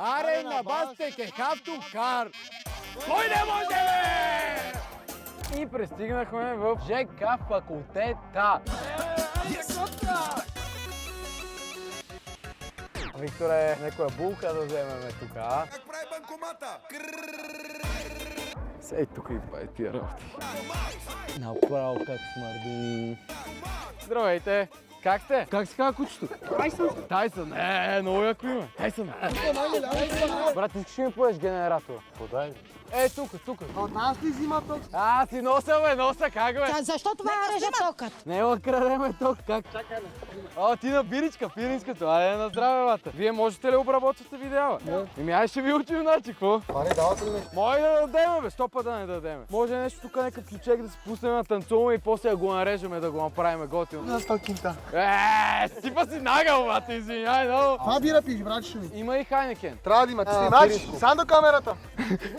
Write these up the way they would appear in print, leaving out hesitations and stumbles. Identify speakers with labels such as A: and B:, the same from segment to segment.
A: Аре, на басте, ке хавту кар! Кой не може, бе? И пристигнахме в ЖК факултета. Викторе, некоя булка да вземеме тук, а?
B: Как прави банкомата?
A: Сей тук и прави тия работи. Направо как смърди. Здравейте! Как сте? Как се казва кучето? Тайсън. Много яко име. Тайсън. Брат, искаш ли ми поеш генератора? Подай. Тук.
C: От нас ли взима ток?
A: Си носа, как бе?
D: Защо това реже токът?
A: Не го крадеме ток, как? Ти на биричка, пиринското. Айде на здраве, бата. Вие можете ли обработвате видеала? Не. Ай ще ви учим, значи, какво?
C: Това не давате ли нещо?
A: Може да дадеме, бе, 100 пъти да не дадеме. Може нещо тук някакъв ключек да се пуснем на танцуваме и после да го нарежеме, да го направим готино.
C: На 100 кинта.
A: Стипа си нагъл, бата, извиняй, много.
C: Това бира пиш, братче ми.
A: Има и Хайнекен.
C: Трябва да има. Ти снимаш? Сам до камерата.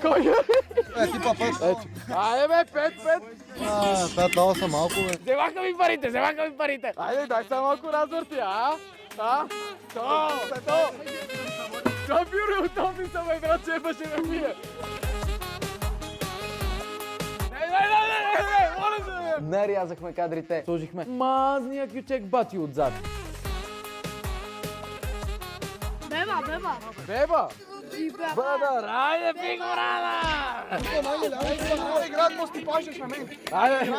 A: Кой е?
C: Ти папаш.
A: Айде бе, 5.
C: Това дава са малко, бе.
A: Вземаха ми парите. Айде, дай само малко развърти, Това бюро от офиса, бе, брат, шефа ще ме пие. Не, моля се, бе. Нарязахме кадрите. Сложихме мазния кючек бати отзад. Беба? Брадър, айде, фигурада!
C: Това играят по стипажеш на мен.
A: Айде,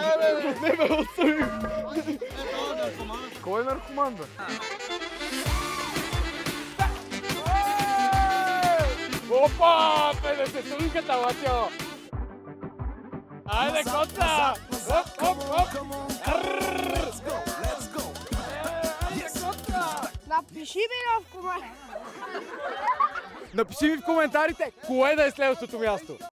A: не бе, остави. Кой е наркоман, бе? Опа, 50-тунката, латио! Айде, коца! Оп!
D: Напиши ми в коментарите.
A: Напиши ми в коментарите, кое да е следващото място.